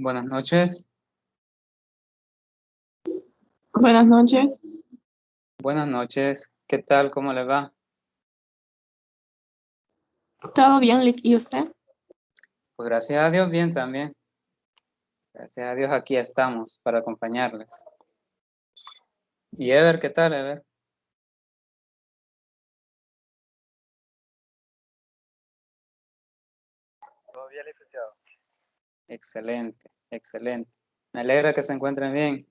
Buenas noches. Buenas noches. Buenas noches. ¿Qué tal? ¿Cómo le va? ¿Todo bien, Lick? ¿Y usted? Pues gracias a Dios, bien también. Gracias a Dios aquí estamos para acompañarles. Y Ever, ¿qué tal, Ever? Todo bien, licenciado. Excelente, excelente. Me alegra que se encuentren bien.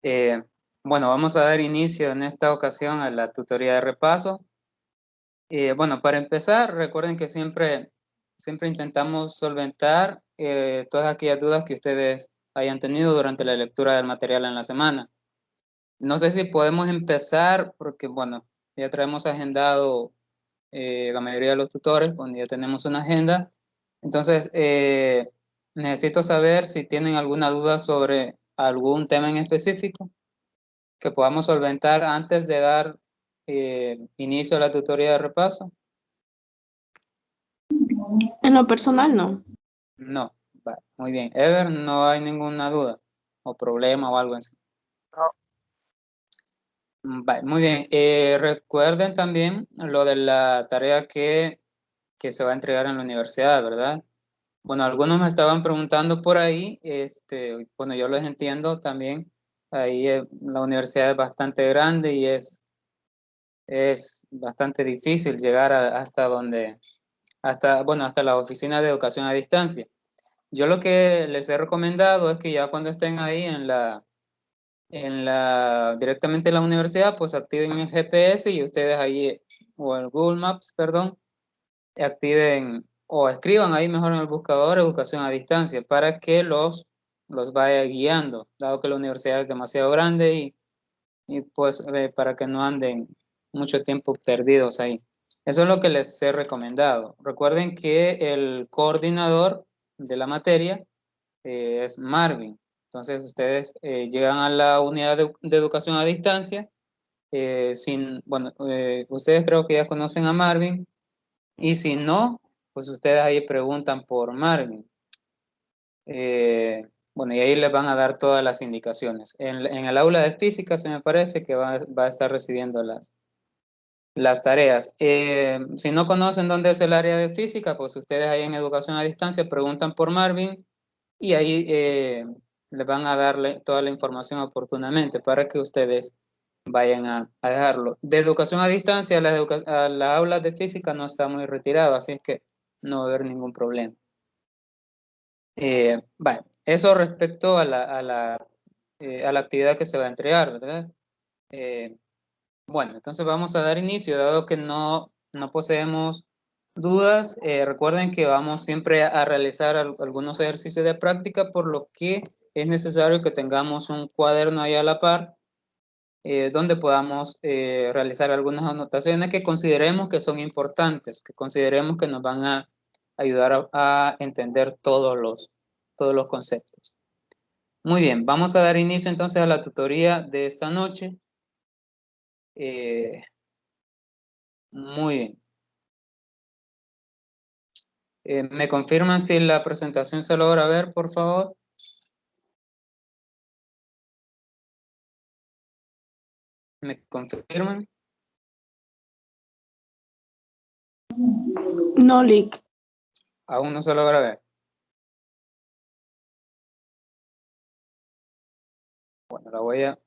Eh, bueno, vamos a dar inicio en esta ocasión a la tutoría de repaso. Bueno, para empezar, recuerden que siempre intentamos solventar todas aquellas dudas que ustedes hayan tenido durante la lectura del material en la semana. No sé si podemos empezar porque, bueno, ya traemos agendado la mayoría de los tutores, cuando ya tenemos una agenda. Entonces, necesito saber si tienen alguna duda sobre algún tema en específico que podamos solventar antes de dar inicio a la tutoría de repaso. En lo personal, no. No, va, muy bien. Ever, no hay ninguna duda o problema o algo así. No, Vale, muy bien. Recuerden también lo de la tarea que se va a entregar en la universidad, ¿verdad? Bueno, algunos me estaban preguntando por ahí, bueno, yo los entiendo también. Ahí la universidad es bastante grande y es bastante difícil llegar hasta la oficina de educación a distancia. Yo lo que les he recomendado es que ya cuando estén ahí directamente en la universidad, pues activen el GPS y ustedes ahí, o el Google Maps, perdón, activen o escriban ahí mejor en el buscador educación a distancia para que los vaya guiando, dado que la universidad es demasiado grande y pues para que no anden mucho tiempo perdidos ahí. Eso es lo que les he recomendado. Recuerden que el coordinador de la materia es Marvin. Entonces ustedes llegan a la unidad de educación a distancia. Ustedes creo que ya conocen a Marvin y si no, pues ustedes ahí preguntan por Marvin. Bueno, y ahí les van a dar todas las indicaciones. En el aula de física se me parece que va a estar recibiendo las tareas. Si no conocen dónde es el área de física, pues ustedes ahí en educación a distancia preguntan por Marvin y ahí les van a darle toda la información oportunamente para que ustedes vayan a dejarlo. De educación a distancia, a las aulas de física no está muy retirado, así es que no va a haber ningún problema. Vale, eso respecto a la actividad que se va a entregar, ¿verdad? Bueno, entonces vamos a dar inicio, dado que no poseemos dudas. Recuerden que vamos siempre a realizar algunos ejercicios de práctica, por lo que es necesario que tengamos un cuaderno ahí a la par, donde podamos realizar algunas anotaciones que consideremos que son importantes, que consideremos que nos van a ayudar a entender todos los conceptos. Muy bien, vamos a dar inicio entonces a la tutoría de esta noche. Muy bien. ¿Me confirman si la presentación se logra ver, por favor? ¿Me confirman? No, Lick. Aún no se logra ver. Bueno,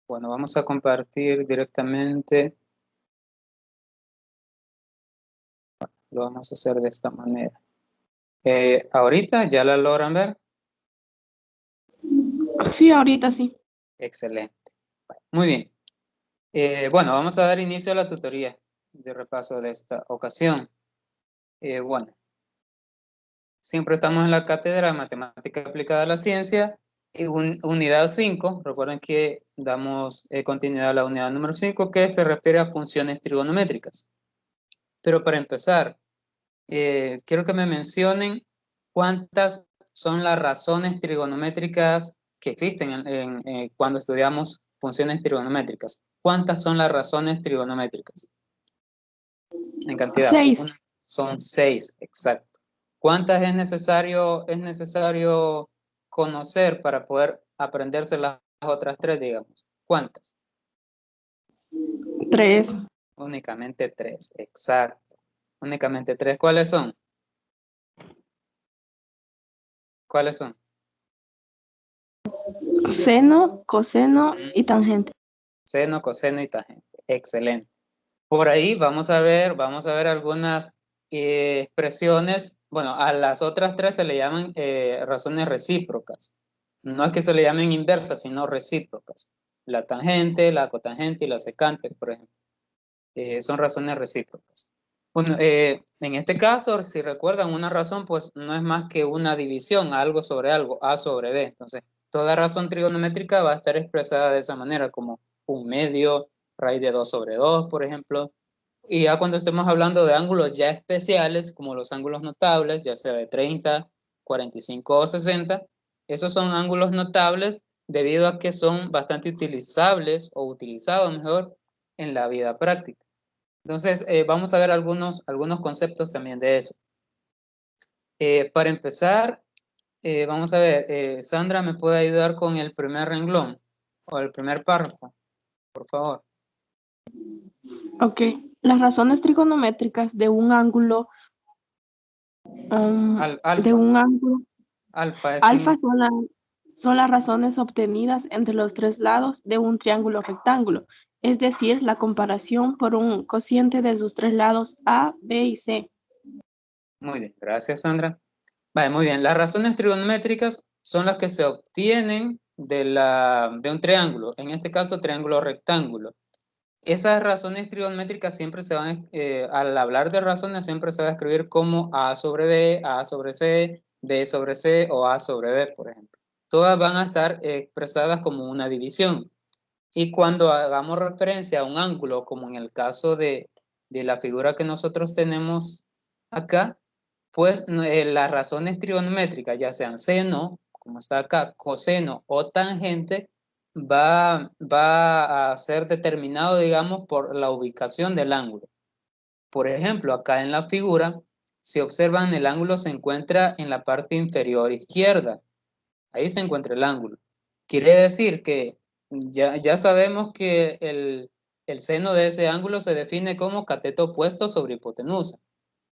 Bueno, vamos a compartir directamente. Lo vamos a hacer de esta manera. ¿Ahorita ya la logran ver? Sí, ahorita sí. Excelente. Muy bien. Bueno, vamos a dar inicio a la tutoría de repaso de esta ocasión. Bueno, siempre estamos en la cátedra de Matemática Aplicada a la Ciencia, unidad 5. Recuerden que damos continuidad a la unidad número 5, que se refiere a funciones trigonométricas. Pero para empezar, quiero que me mencionen cuántas son las razones trigonométricas que existen cuando estudiamos funciones trigonométricas. ¿Cuántas son las razones trigonométricas? En cantidad. 6. Son 6, exacto. ¿Cuántas es necesario conocer para poder aprenderse las otras tres, digamos? ¿Cuántas? 3. Únicamente 3, exacto. Únicamente 3. ¿Cuáles son? ¿Cuáles son? Seno, coseno y tangente. Seno, coseno y tangente. Excelente. Por ahí vamos a ver algunas expresiones. Bueno, a las otras tres se le llaman razones recíprocas. No es que se le llamen inversas, sino recíprocas. La tangente, la cotangente y la secante, por ejemplo. Son razones recíprocas. Bueno, en este caso, si recuerdan, una razón pues no es más que una división, algo sobre algo, A sobre B. Entonces, toda razón trigonométrica va a estar expresada de esa manera, como un medio, raíz de 2 sobre 2, por ejemplo. Y ya cuando estemos hablando de ángulos ya especiales, como los ángulos notables, ya sea de 30, 45 o 60, esos son ángulos notables debido a que son bastante utilizables o utilizados mejor en la vida práctica. Entonces, vamos a ver algunos conceptos también de eso. Para empezar, vamos a ver, Sandra, ¿me puede ayudar con el primer renglón o el primer párrafo, por favor? Ok. Las razones trigonométricas de un ángulo Alfa. Alfa es alfa son las razones obtenidas entre los tres lados de un triángulo rectángulo, es decir, la comparación por un cociente de sus tres lados A, B y C. Muy bien, gracias, Sandra. Vale, muy bien. Las razones trigonométricas son las que se obtienen de un triángulo, en este caso triángulo rectángulo. Esas razones trigonométricas siempre se van, al hablar de razones, siempre se va a escribir como A sobre B, A sobre B sobre C o A sobre B, por ejemplo. Todas van a estar expresadas como una división. Y cuando hagamos referencia a un ángulo, como en el caso de la figura que nosotros tenemos acá, pues las razones trigonométricas, ya sean seno, como está acá, coseno o tangente, va a ser determinado, digamos, por la ubicación del ángulo. Por ejemplo, acá en la figura, si observan, el ángulo se encuentra en la parte inferior izquierda. Ahí se encuentra el ángulo. Quiere decir que ya sabemos que el seno de ese ángulo se define como cateto opuesto sobre hipotenusa.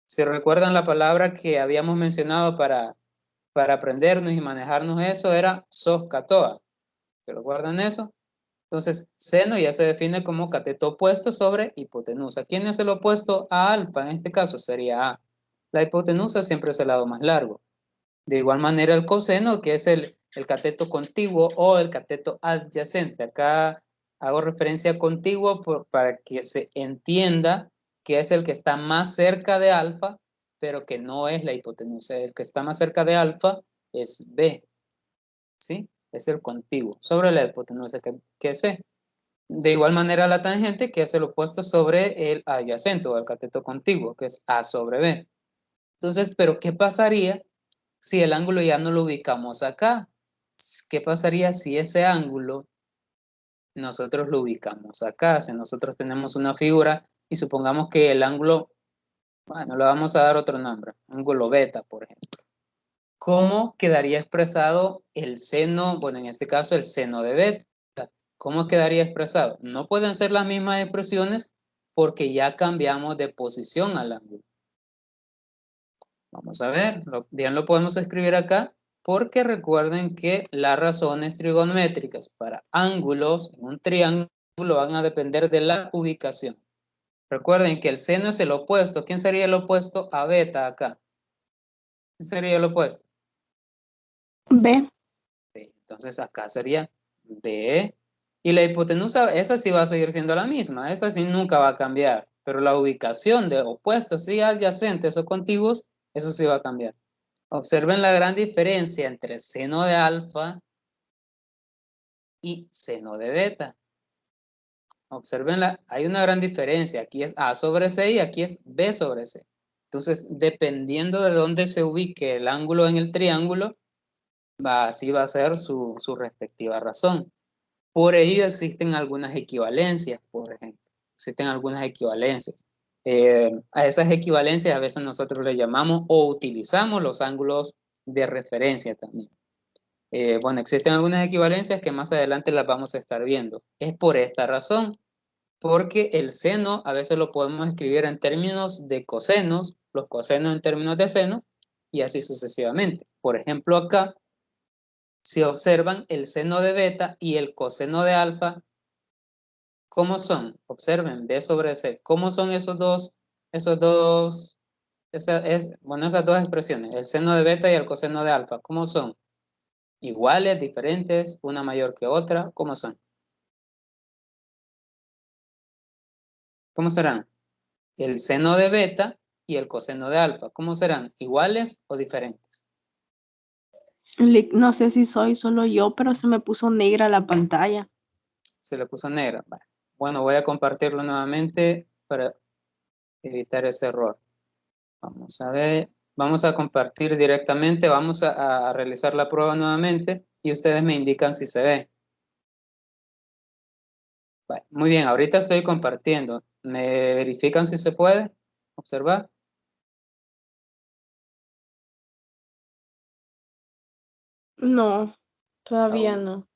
Si recuerdan, la palabra que habíamos mencionado para aprendernos y manejarnos eso era soscatoa. ¿Se recuerdan eso? Entonces, seno ya se define como cateto opuesto sobre hipotenusa. ¿Quién es el opuesto a alfa? En este caso sería A. La hipotenusa siempre es el lado más largo. De igual manera el coseno, que es el cateto contiguo o el cateto adyacente. Acá hago referencia a contiguo para que se entienda que es el que está más cerca de alfa, pero que no es la hipotenusa. El que está más cerca de alfa es B, ¿sí? Es el contiguo sobre la hipotenusa que es C. De igual manera la tangente, que es el opuesto sobre el adyacente o el cateto contiguo, que es A sobre B. Entonces, ¿pero qué pasaría si el ángulo ya no lo ubicamos acá? ¿Qué pasaría si ese ángulo nosotros lo ubicamos acá? Si nosotros tenemos una figura y supongamos que el ángulo, bueno, le vamos a dar otro nombre, ángulo beta, por ejemplo. ¿Cómo quedaría expresado el seno? Bueno, en este caso el seno de beta. ¿Cómo quedaría expresado? No pueden ser las mismas expresiones porque ya cambiamos de posición al ángulo. Vamos a ver, bien lo podemos escribir acá, porque recuerden que las razones trigonométricas para ángulos en un triángulo van a depender de la ubicación. Recuerden que el seno es el opuesto. ¿Quién sería el opuesto a beta acá? ¿Quién sería el opuesto? B. Entonces acá sería B. Y la hipotenusa, esa sí va a seguir siendo la misma. Esa sí nunca va a cambiar. Pero la ubicación de opuestos y adyacentes o contiguos, eso sí va a cambiar. Observen la gran diferencia entre seno de alfa y seno de beta. Observen, hay una gran diferencia. Aquí es A sobre C y aquí es B sobre C. Entonces, dependiendo de dónde se ubique el ángulo en el triángulo, así va a ser su respectiva razón. Por ello existen algunas equivalencias, por ejemplo. Existen algunas equivalencias. A esas equivalencias a veces nosotros le llamamos o utilizamos los ángulos de referencia también. Bueno, existen algunas equivalencias que más adelante las vamos a estar viendo. Es por esta razón, porque el seno a veces lo podemos escribir en términos de cosenos, los cosenos en términos de seno, y así sucesivamente. Por ejemplo, acá, si observan el seno de beta y el coseno de alfa, ¿cómo son? Observen, B sobre C. ¿Cómo son esas dos expresiones? El seno de beta y el coseno de alfa, ¿cómo son? ¿Iguales, diferentes, una mayor que otra? ¿Cómo son? ¿Cómo serán? El seno de beta y el coseno de alfa, ¿cómo serán? ¿Iguales o diferentes? No sé si soy solo yo, pero se me puso negra la pantalla. Se le puso negra. Vale. Bueno, voy a compartirlo nuevamente para evitar ese error. Vamos a ver. Vamos a compartir directamente. Vamos a realizar la prueba nuevamente y ustedes me indican si se ve. Vale. Muy bien, ahorita estoy compartiendo. ¿Me verifican si se puede observar? No, todavía Aún. no.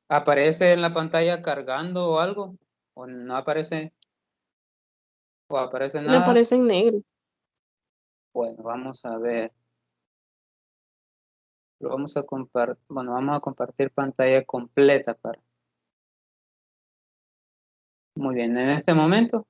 ¿Aparece en la pantalla cargando o algo? ¿O no aparece? ¿O aparece Me nada? aparece en negro. Bueno, vamos a ver. Lo vamos a compartir. Bueno, vamos a compartir pantalla completa para. Muy bien, en este momento.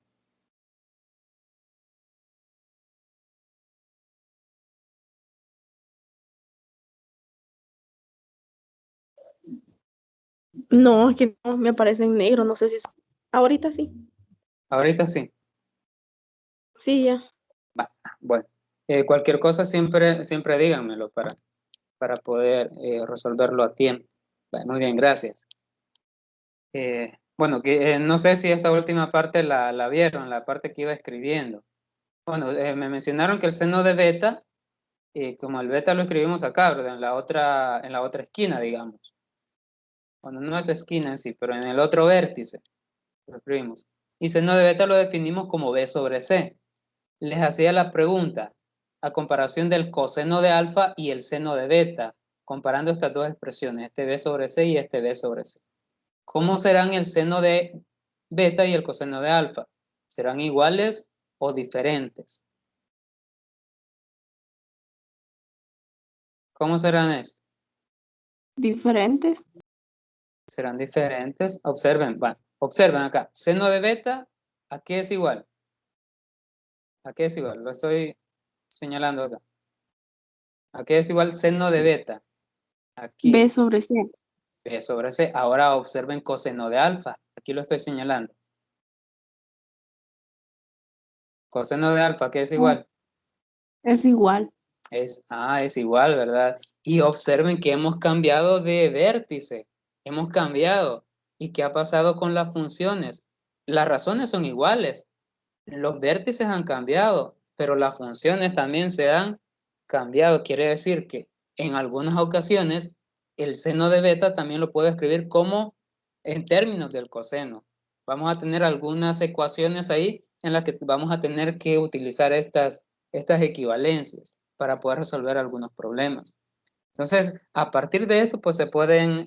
No, es que no, me aparece en negro. No sé si... Ahorita sí. Ahorita sí. Sí, ya. Bueno, cualquier cosa siempre díganmelo para poder resolverlo a tiempo. Vale, muy bien, gracias. Bueno, no sé si esta última parte la vieron, la parte que iba escribiendo. Bueno, me mencionaron que el seno de beta, como el beta lo escribimos acá, ¿verdad? En la otra esquina, digamos. Bueno, no es esquina en sí, pero en el otro vértice lo escribimos. Y seno de beta lo definimos como B sobre C. Les hacía la pregunta, a comparación del coseno de alfa y el seno de beta, comparando estas dos expresiones, este B sobre C y este B sobre C. ¿Cómo serán el seno de beta y el coseno de alfa? ¿Serán iguales o diferentes? ¿Cómo serán estos? Diferentes. Serán diferentes. Observen, bueno, observen acá. Seno de beta, ¿a qué es igual? ¿A qué es igual? Lo estoy señalando acá. ¿A qué es igual seno de beta? B Aquí. sobre C. B sobre C. Ahora observen coseno de alfa. Aquí lo estoy señalando. Coseno de alfa, ¿qué es igual? Es igual. Es igual, ¿verdad? Y observen que hemos cambiado de vértice. Hemos cambiado. ¿Y qué ha pasado con las funciones? Las razones son iguales. Los vértices han cambiado, pero las funciones también se han cambiado. Quiere decir que en algunas ocasiones el seno de beta también lo puedo escribir como en términos del coseno. Vamos a tener algunas ecuaciones ahí en las que vamos a tener que utilizar estas equivalencias para poder resolver algunos problemas. Entonces, a partir de esto, pues se pueden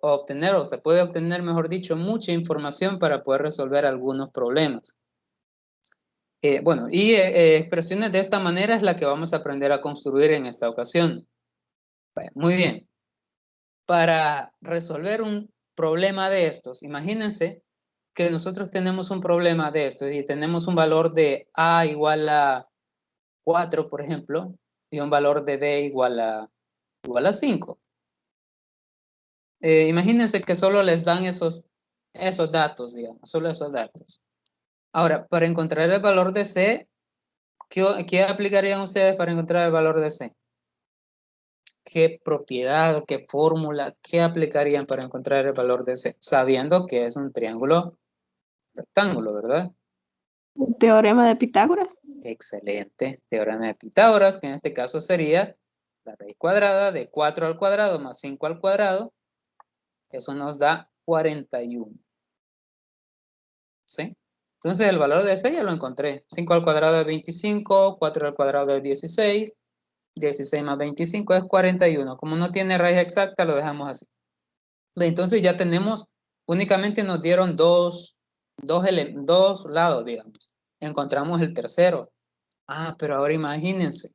obtener, o se puede obtener, mejor dicho, mucha información para poder resolver algunos problemas. Bueno, y expresiones de esta manera es la que vamos a aprender a construir en esta ocasión. Muy bien. Para resolver un problema de estos, imagínense que nosotros tenemos un problema de estos y tenemos un valor de A igual a 4, por ejemplo, y un valor de B igual a 5. Imagínense que solo les dan esos datos, digamos, solo esos datos. Ahora, para encontrar el valor de C, ¿qué aplicarían ustedes para encontrar el valor de C? ¿Qué propiedad, qué fórmula, qué aplicarían para encontrar el valor de C? Sabiendo que es un triángulo rectángulo, ¿verdad? Teorema de Pitágoras. Excelente. Teorema de Pitágoras, que en este caso sería la raíz cuadrada de 4 al cuadrado más 5 al cuadrado. Eso nos da 41. ¿Sí? Entonces el valor de C ya lo encontré. 5 al cuadrado es 25, 4 al cuadrado es 16, 16 más 25 es 41. Como no tiene raíz exacta, lo dejamos así. Entonces ya tenemos, únicamente nos dieron dos lados, digamos. Encontramos el tercero. Ah, pero ahora imagínense,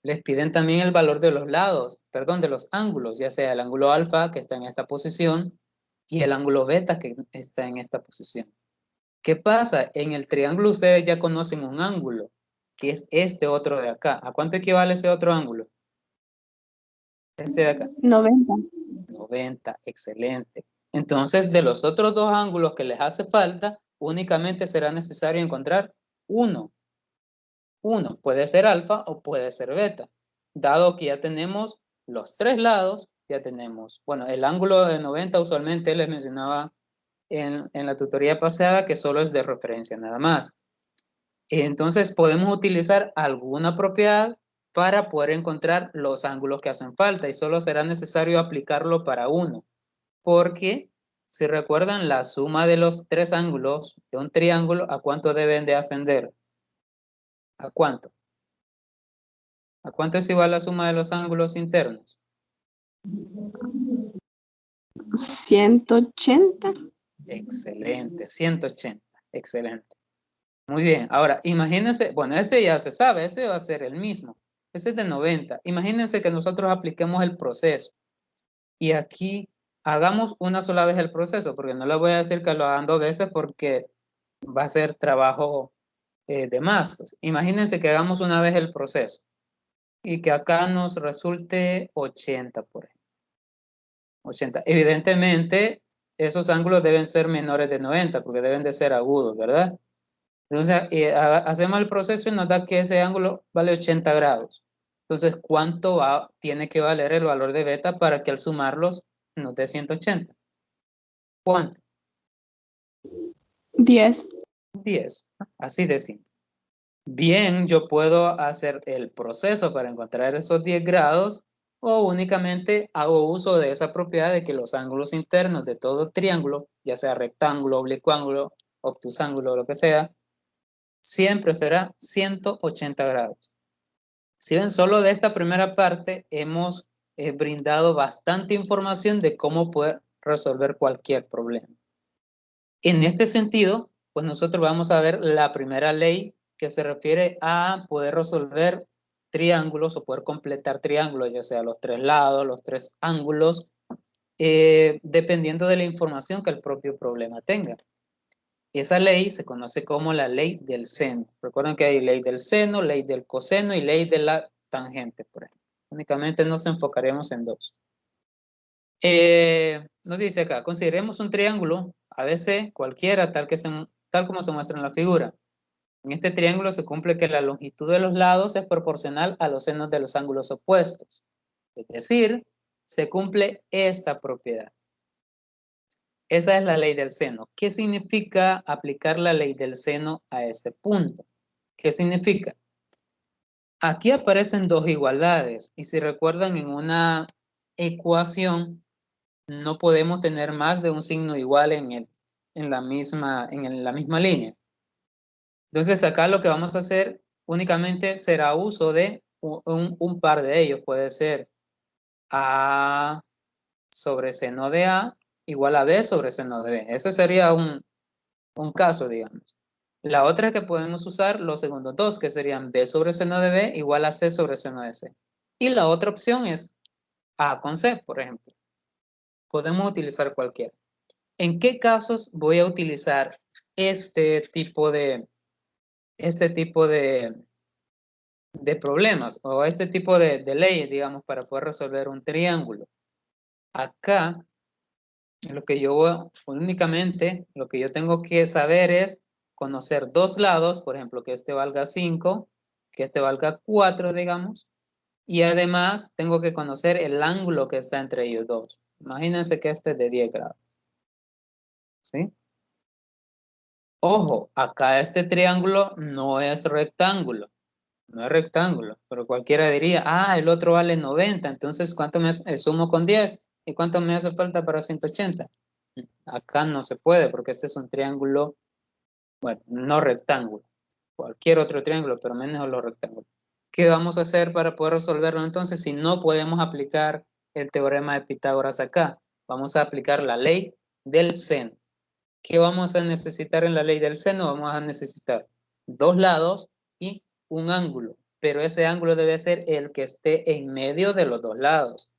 les piden también el valor de los lados, perdón, de los ángulos, ya sea el ángulo alfa, que está en esta posición, y el ángulo beta, que está en esta posición. ¿Qué pasa? En el triángulo ustedes ya conocen un ángulo, que es este otro de acá. ¿A cuánto equivale ese otro ángulo? Este de acá. 90. 90, excelente. Entonces, de los otros dos ángulos que les hace falta, únicamente será necesario encontrar uno. Uno puede ser alfa o puede ser beta. Dado que ya tenemos los tres lados, ya tenemos, bueno, el ángulo de 90 usualmente les mencionaba en la tutoría pasada que solo es de referencia nada más. Entonces podemos utilizar alguna propiedad para poder encontrar los ángulos que hacen falta y solo será necesario aplicarlo para uno. Porque, si recuerdan, la suma de los tres ángulos de un triángulo, ¿a cuánto deben de ascender? ¿A cuánto? ¿A cuánto es igual la suma de los ángulos internos? 180. Excelente, 180, excelente. Muy bien, ahora imagínense, bueno, ese ya se sabe, ese va a ser el mismo. Ese es de 90. Imagínense que nosotros apliquemos el proceso y aquí hagamos una sola vez el proceso, porque no les voy a decir que lo hagan dos veces porque va a ser trabajo de más. Pues. Imagínense que hagamos una vez el proceso y que acá nos resulte 80, por ejemplo. 80. Evidentemente, esos ángulos deben ser menores de 90 porque deben de ser agudos, ¿verdad? Entonces, hacemos el proceso y nos da que ese ángulo vale 80 grados. Entonces, ¿cuánto tiene que valer el valor de beta para que al sumarlos nos dé 180? ¿Cuánto? 10. 10. Así de simple. Bien, yo puedo hacer el proceso para encontrar esos 10 grados o únicamente hago uso de esa propiedad de que los ángulos internos de todo triángulo, ya sea rectángulo, oblicuángulo, obtusángulo, lo que sea, siempre será 180 grados. Si ven, solo de esta primera parte hemos brindado bastante información de cómo poder resolver cualquier problema. En este sentido, pues nosotros vamos a ver la primera ley que se refiere a poder resolver triángulos o poder completar triángulos, ya sea los tres lados, los tres ángulos, dependiendo de la información que el propio problema tenga. Esa ley se conoce como la ley del seno. Recuerden que hay ley del seno, ley del coseno y ley de la tangente, por ejemplo. Únicamente nos enfocaremos en dos. Nos dice acá, consideremos un triángulo ABC cualquiera, tal como se muestra en la figura. En este triángulo se cumple que la longitud de los lados es proporcional a los senos de los ángulos opuestos. Es decir, se cumple esta propiedad. Esa es la ley del seno. ¿Qué significa aplicar la ley del seno a este punto? ¿Qué significa? Aquí aparecen dos igualdades y si recuerdan en una ecuación no podemos tener más de un signo igual en la misma línea. Entonces acá lo que vamos a hacer únicamente será uso de un par de ellos. Puede ser A sobre seno de A igual a B sobre seno de B. Ese sería un caso, digamos. La otra es que podemos usar los segundos dos, que serían B sobre seno de B igual a C sobre seno de C. Y la otra opción es A con C, por ejemplo. Podemos utilizar cualquiera. ¿En qué casos voy a utilizar este tipo de problemas o este tipo de leyes, digamos, para poder resolver un triángulo? Acá, únicamente lo que yo tengo que saber es conocer dos lados, por ejemplo, que este valga 5, que este valga 4, digamos, y además tengo que conocer el ángulo que está entre ellos dos. Imagínense que este es de 10 grados. ¿Sí? Ojo, acá este triángulo no es rectángulo. No es rectángulo, pero cualquiera diría, el otro vale 90, entonces ¿cuánto me sumo con 10? ¿Y cuánto me hace falta para 180? Acá no se puede porque este es un triángulo Bueno, no rectángulo. Cualquier otro triángulo, pero menos los rectángulos. ¿Qué vamos a hacer para poder resolverlo entonces si no podemos aplicar el teorema de Pitágoras acá? Vamos a aplicar la ley del seno. ¿Qué vamos a necesitar en la ley del seno? Vamos a necesitar dos lados y un ángulo, pero ese ángulo debe ser el que esté en medio de los dos lados.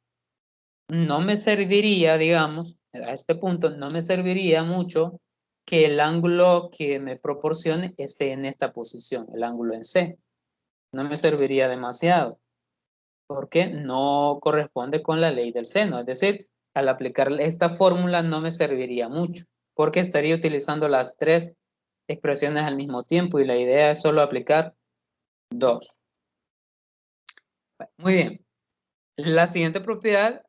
No me serviría, digamos, a este punto, no me serviría mucho que el ángulo que me proporcione esté en esta posición, el ángulo en C. No me serviría demasiado, porque no corresponde con la ley del seno. Es decir, al aplicar esta fórmula no me serviría mucho, porque estaría utilizando las tres expresiones al mismo tiempo y la idea es solo aplicar dos. Muy bien. La siguiente propiedad,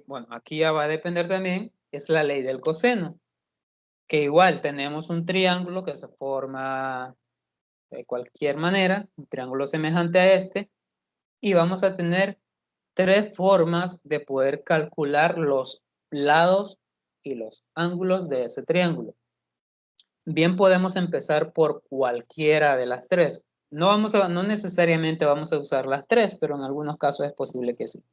bueno, aquí ya va a depender también, es la ley del coseno, que igual tenemos un triángulo que se forma de cualquier manera, un triángulo semejante a este, y vamos a tener tres formas de poder calcular los lados y los ángulos de ese triángulo. Bien podemos empezar por cualquiera de las tres. No necesariamente vamos a usar las tres, pero en algunos casos es posible que sí.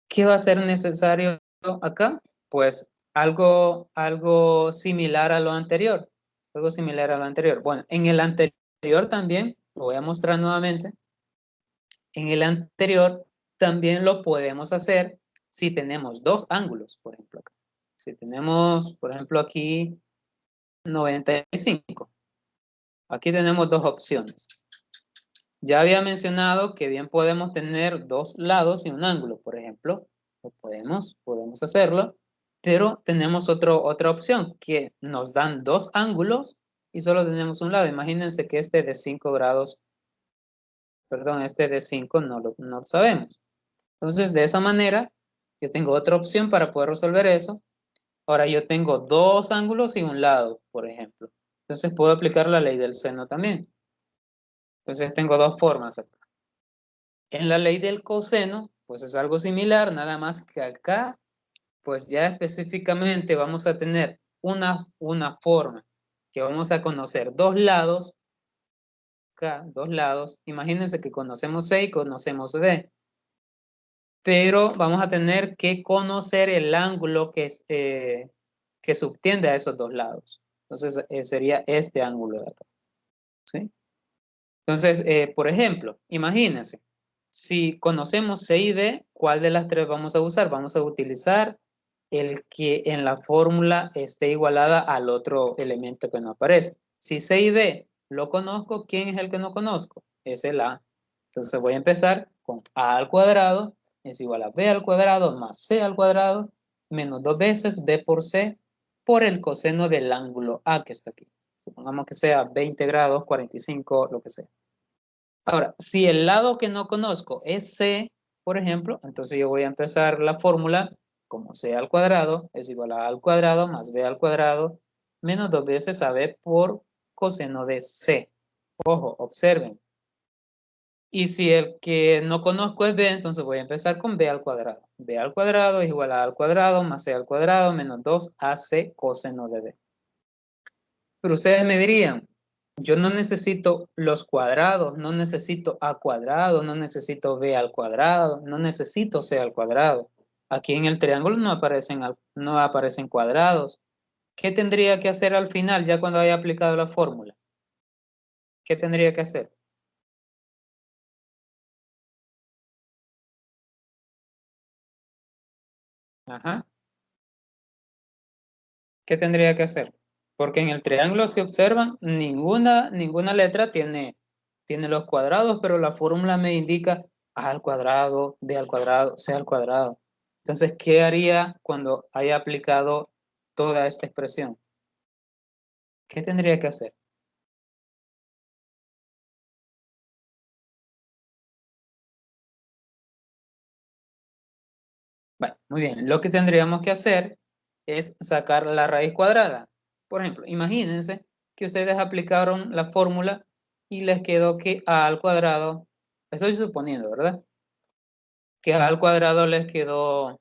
¿Qué va a ser necesario acá? Pues algo similar a lo anterior. Algo similar a lo anterior. Bueno, en el anterior también, lo voy a mostrar nuevamente. En el anterior también lo podemos hacer si tenemos dos ángulos, por ejemplo. Acá. Si tenemos, por ejemplo, aquí 95. Aquí tenemos dos opciones. Ya había mencionado que bien podemos tener dos lados y un ángulo, por ejemplo. Podemos hacerlo, pero tenemos otra opción, que nos dan dos ángulos y solo tenemos un lado. Imagínense que este de 5 grados, perdón, este de 5 no lo sabemos. Entonces, de esa manera, yo tengo otra opción para poder resolver eso. Ahora yo tengo dos ángulos y un lado, por ejemplo. Entonces, puedo aplicar la ley del seno también. Entonces, tengo dos formas acá. En la ley del coseno, pues es algo similar, nada más que acá, pues ya específicamente vamos a tener una forma que vamos a conocer dos lados, acá, dos lados. Imagínense que conocemos C y conocemos D, pero vamos a tener que conocer el ángulo que subtiende a esos dos lados. Entonces, sería este ángulo de acá, ¿sí? Entonces, por ejemplo, imagínense, si conocemos C y D, ¿cuál de las tres vamos a usar? Vamos a utilizar el que en la fórmula esté igualada al otro elemento que no aparece. Si C y D lo conozco, ¿quién es el que no conozco? Es el A. Entonces voy a empezar con A al cuadrado es igual a B al cuadrado más C al cuadrado menos dos veces B por C por el coseno del ángulo A que está aquí. Supongamos que sea 20 grados, 45, lo que sea. Ahora, si el lado que no conozco es C, por ejemplo, entonces yo voy a empezar la fórmula como C al cuadrado es igual a al cuadrado más B al cuadrado menos dos veces a B por coseno de C. Ojo, observen. Y si el que no conozco es B, entonces voy a empezar con B al cuadrado. B al cuadrado es igual a al cuadrado más C al cuadrado menos 2AC coseno de B. Pero ustedes me dirían, yo no necesito los cuadrados, no necesito A cuadrado, no necesito B al cuadrado, no necesito C al cuadrado. Aquí en el triángulo no aparecen cuadrados. ¿Qué tendría que hacer al final, ya cuando haya aplicado la fórmula? ¿Qué tendría que hacer? Ajá. ¿Qué tendría que hacer? Porque en el triángulo, si observan, ninguna letra tiene los cuadrados, pero la fórmula me indica A al cuadrado, B al cuadrado, C al cuadrado. Entonces, ¿qué haría cuando haya aplicado toda esta expresión? ¿Qué tendría que hacer? Bueno, muy bien. Lo que tendríamos que hacer es sacar la raíz cuadrada. Por ejemplo, imagínense que ustedes aplicaron la fórmula y les quedó que A al cuadrado, estoy suponiendo, ¿verdad? Que A al cuadrado les quedó,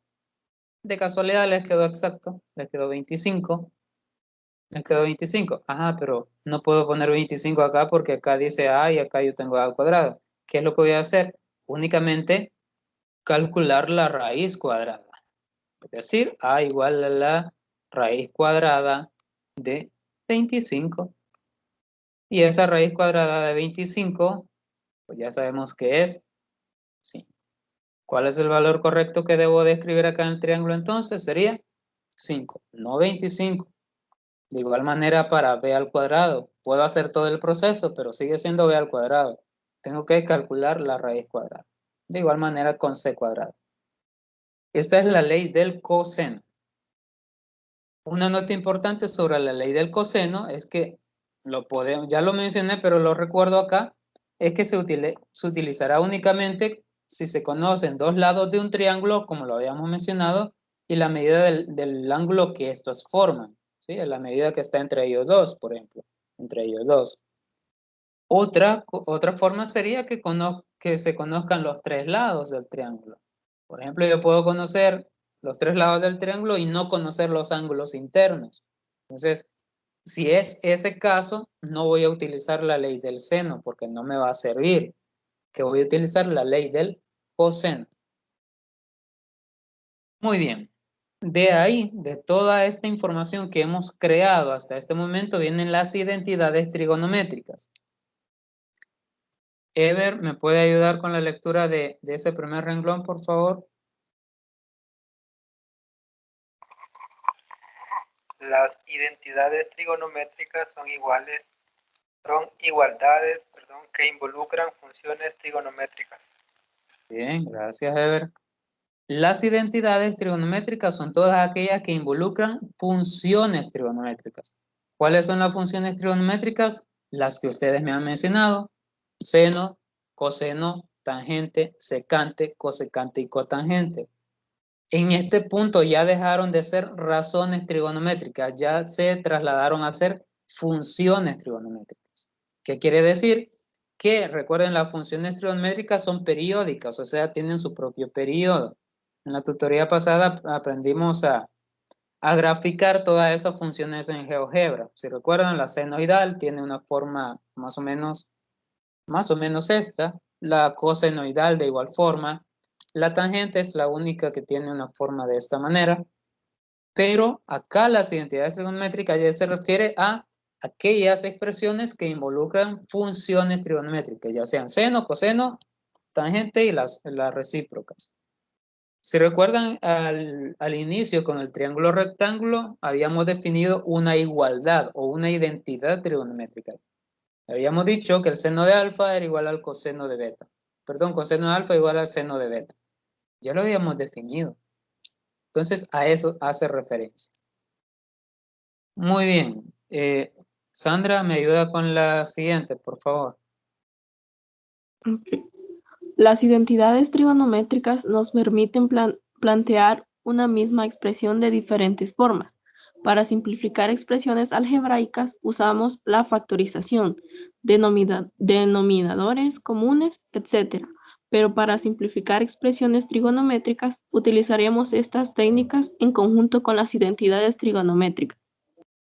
de casualidad les quedó exacto, les quedó 25. Me quedó 25. Ajá, pero no puedo poner 25 acá porque acá dice A y acá yo tengo A al cuadrado. ¿Qué es lo que voy a hacer? Únicamente calcular la raíz cuadrada. Es decir, A igual a la raíz cuadrada de 25. Y esa raíz cuadrada de 25, pues ya sabemos que es 5. ¿Cuál es el valor correcto que debo de escribir acá en el triángulo entonces? Sería 5, no 25. De igual manera para b al cuadrado. Puedo hacer todo el proceso, pero sigue siendo b al cuadrado. Tengo que calcular la raíz cuadrada. De igual manera con c cuadrado. Esta es la ley del coseno. Una nota importante sobre la ley del coseno es que ya lo mencioné, pero lo recuerdo acá, es que se utilizará únicamente si se conocen dos lados de un triángulo, como lo habíamos mencionado, y la medida del ángulo que estos forman, ¿sí? La medida que está entre ellos dos, por ejemplo, entre ellos dos. Otra forma sería que se conozcan los tres lados del triángulo. Por ejemplo, yo puedo conocer los tres lados del triángulo y no conocer los ángulos internos. Entonces, si es ese caso, no voy a utilizar la ley del seno porque no me va a servir. Que voy a utilizar la ley del coseno. Muy bien. De ahí, de toda esta información que hemos creado hasta este momento, vienen las identidades trigonométricas. Ever, ¿me puede ayudar con la lectura de ese primer renglón, por favor? Las identidades trigonométricas son igualdades, que involucran funciones trigonométricas. Bien, gracias, Ever. Las identidades trigonométricas son todas aquellas que involucran funciones trigonométricas. ¿Cuáles son las funciones trigonométricas? Las que ustedes me han mencionado: seno, coseno, tangente, secante, cosecante y cotangente. En este punto ya dejaron de ser razones trigonométricas, ya se trasladaron a ser funciones trigonométricas. ¿Qué quiere decir? Que recuerden, las funciones trigonométricas son periódicas, o sea, tienen su propio periodo. En la tutoría pasada aprendimos a graficar todas esas funciones en GeoGebra. Si recuerdan, la senoidal tiene una forma más o menos esta, la cosenoidal de igual forma, la tangente es la única que tiene una forma de esta manera, pero acá las identidades trigonométricas ya se refiere a aquellas expresiones que involucran funciones trigonométricas, ya sean seno, coseno, tangente y las recíprocas. Si recuerdan, al inicio con el triángulo rectángulo habíamos definido una igualdad o una identidad trigonométrica. Habíamos dicho que el seno de alfa era igual al coseno de beta. Perdón, coseno de alfa igual al seno de beta. Ya lo habíamos definido. Entonces, a eso hace referencia. Muy bien. Sandra, ¿me ayuda con la siguiente, por favor? Okay. Las identidades trigonométricas nos permiten plantear una misma expresión de diferentes formas. Para simplificar expresiones algebraicas usamos la factorización, denominadores comunes, etc. Pero para simplificar expresiones trigonométricas utilizaremos estas técnicas en conjunto con las identidades trigonométricas.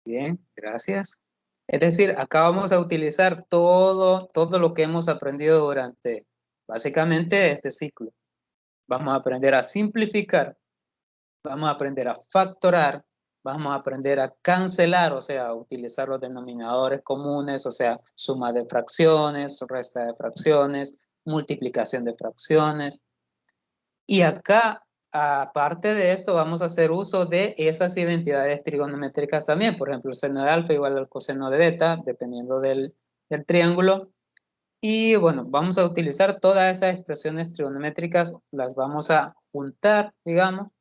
Bien, gracias. Es decir, acá vamos a utilizar todo lo que hemos aprendido durante básicamente este ciclo. Vamos a aprender a simplificar, vamos a aprender a factorar, vamos a aprender a cancelar, o sea, utilizar los denominadores comunes, o sea, suma de fracciones, resta de fracciones, multiplicación de fracciones. Y acá, aparte de esto, vamos a hacer uso de esas identidades trigonométricas también. Por ejemplo, el seno de alfa igual al coseno de beta, dependiendo del triángulo. Y bueno, vamos a utilizar todas esas expresiones trigonométricas, las vamos a juntar, digamos.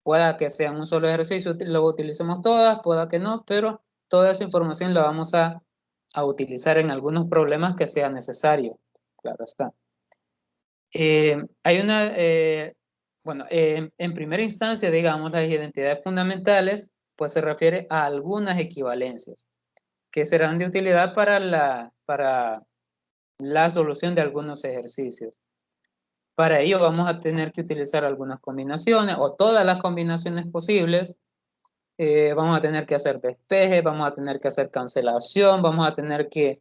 Pueda que sea un solo ejercicio, lo utilicemos todas, pueda que no, pero toda esa información la vamos a utilizar en algunos problemas que sea necesario. Claro está. Hay una, bueno, en primera instancia, digamos, las identidades fundamentales, pues se refiere a algunas equivalencias que serán de utilidad para la solución de algunos ejercicios. Para ello vamos a tener que utilizar algunas combinaciones o todas las combinaciones posibles vamos a tener que hacer despeje, vamos a tener que hacer cancelación, vamos a tener que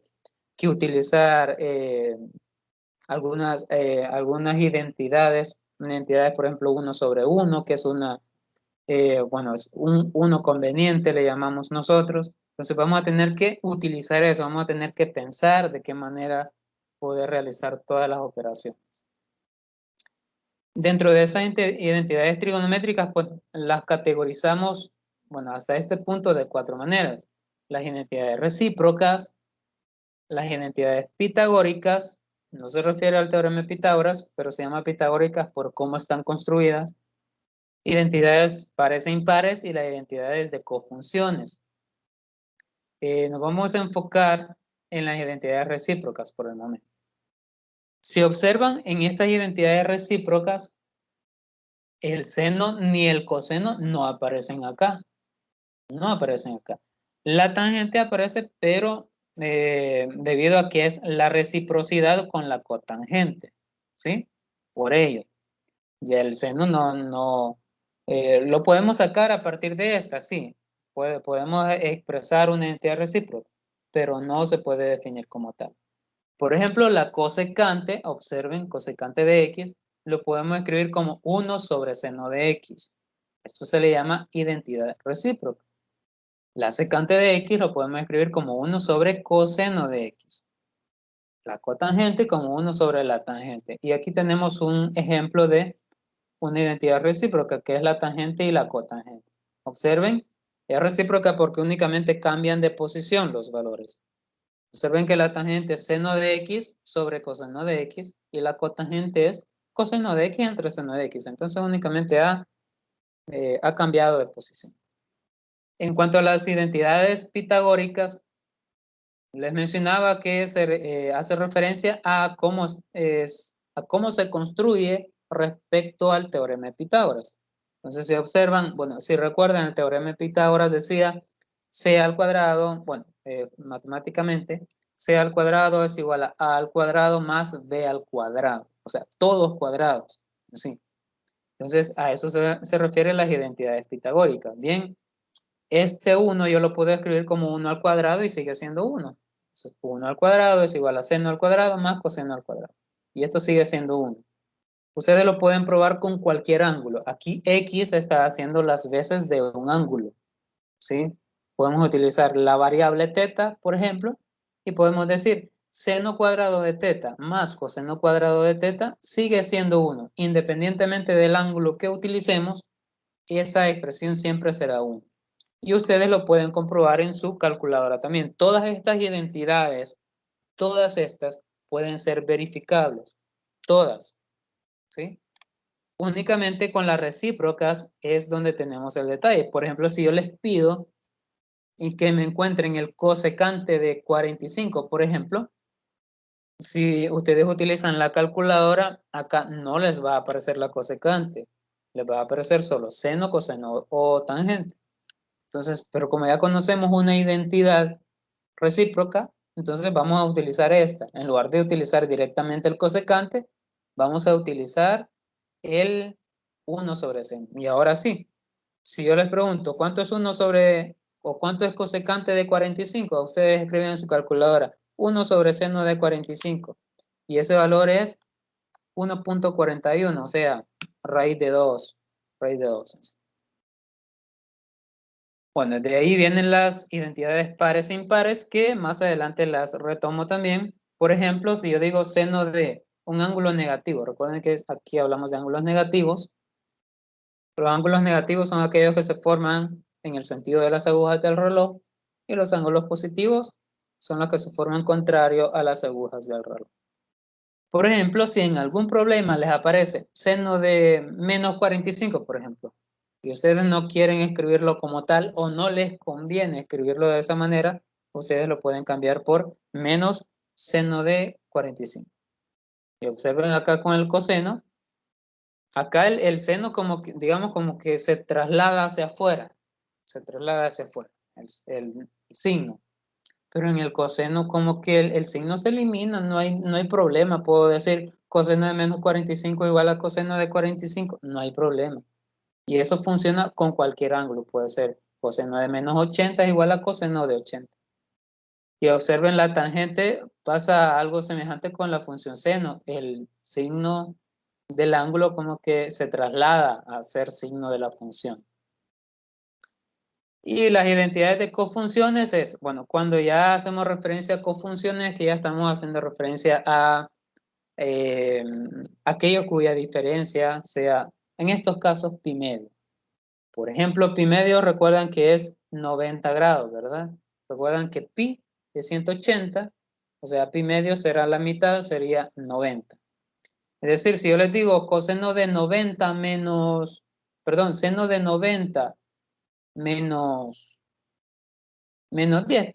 utilizar algunas identidades, por ejemplo 1/1, que es bueno, es un 1 conveniente, le llamamos nosotros. Entonces vamos a tener que utilizar eso, vamos a tener que pensar de qué manera poder realizar todas las operaciones. Dentro de esas identidades trigonométricas, pues las categorizamos, bueno, hasta este punto de 4 maneras. Las identidades recíprocas, las identidades pitagóricas, no se refiere al teorema de Pitágoras, pero se llama pitagóricas por cómo están construidas. Identidades pares e impares y las identidades de cofunciones. Nos vamos a enfocar en las identidades recíprocas por el momento. Si observan en estas identidades recíprocas, el seno ni el coseno no aparecen acá. No aparecen acá. La tangente aparece, pero debido a que es la reciprocidad con la cotangente, ¿sí? Por ello. Ya el seno no lo podemos sacar a partir de esta, sí. Podemos expresar una identidad recíproca, pero no se puede definir como tal. Por ejemplo, la cosecante, observen, cosecante de x, lo podemos escribir como 1 sobre seno de x. Esto se le llama identidad recíproca. La secante de x lo podemos escribir como 1 sobre coseno de x. La cotangente como 1 sobre la tangente. Y aquí tenemos un ejemplo de una identidad recíproca, que es la tangente y la cotangente. Observen, es recíproca porque únicamente cambian de posición los valores. Observen que la tangente es seno de x sobre coseno de x y la cotangente es coseno de x entre seno de x. Entonces únicamente ha cambiado de posición. En cuanto a las identidades pitagóricas, les mencionaba que se hace referencia a cómo se construye respecto al teorema de Pitágoras. Entonces, si observan, bueno, si recuerdan, el teorema de Pitágoras decía c al cuadrado, bueno, matemáticamente, c al cuadrado es igual a al cuadrado más b al cuadrado, o sea, todos cuadrados, ¿sí? Entonces, a eso se refieren las identidades pitagóricas. Bien, este 1 yo lo puedo escribir como 1 al cuadrado y sigue siendo 1. Entonces, 1 al cuadrado es igual a seno al cuadrado más coseno al cuadrado. Y esto sigue siendo 1. Ustedes lo pueden probar con cualquier ángulo. Aquí x está haciendo las veces de un ángulo, ¿sí? Podemos utilizar la variable teta, por ejemplo, y podemos decir seno cuadrado de teta más coseno cuadrado de teta sigue siendo 1. Independientemente del ángulo que utilicemos, esa expresión siempre será 1. Y ustedes lo pueden comprobar en su calculadora también. Todas estas identidades, todas estas pueden ser verificables. Todas, ¿sí? Únicamente con las recíprocas es donde tenemos el detalle. Por ejemplo, si yo les pido y que me encuentren el cosecante de 45, por ejemplo, si ustedes utilizan la calculadora, acá no les va a aparecer la cosecante. Les va a aparecer solo seno, coseno o tangente. Entonces, pero como ya conocemos una identidad recíproca, entonces vamos a utilizar esta. En lugar de utilizar directamente el cosecante, vamos a utilizar el 1 sobre seno. Y ahora sí, si yo les pregunto, ¿cuánto es 1 sobre, o cuánto es cosecante de 45? Ustedes escriben en su calculadora, 1 sobre seno de 45. Y ese valor es 1.41, o sea, raíz de 2. Raíz de 2. Bueno, de ahí vienen las identidades pares e impares que más adelante las retomo también. Por ejemplo, si yo digo seno de un ángulo negativo, recuerden que aquí hablamos de ángulos negativos. Los ángulos negativos son aquellos que se forman en el sentido de las agujas del reloj y los ángulos positivos son los que se forman contrario a las agujas del reloj. Por ejemplo, si en algún problema les aparece seno de menos 45, por ejemplo, y ustedes no quieren escribirlo como tal o no les conviene escribirlo de esa manera, ustedes lo pueden cambiar por menos seno de 45. Y observen acá con el coseno, acá el seno como que, digamos como que se traslada hacia afuera, el signo. Pero en el coseno como que el signo se elimina, no hay problema. Puedo decir coseno de menos 45 igual a coseno de 45, no hay problema. Y eso funciona con cualquier ángulo, puede ser coseno de menos 80 es igual a coseno de 80. Y observen la tangente, pasa algo semejante con la función seno. El signo del ángulo como que se traslada a ser signo de la función. Y las identidades de cofunciones es, bueno, cuando ya hacemos referencia a cofunciones, que ya estamos haciendo referencia a aquello cuya diferencia sea, en estos casos, pi medio. Por ejemplo, pi medio, recuerdan que es 90 grados, ¿verdad? Recuerdan que pi es 180, o sea, pi medio será la mitad, sería 90. Es decir, si yo les digo coseno de 90 menos, perdón, seno de 90 menos 10,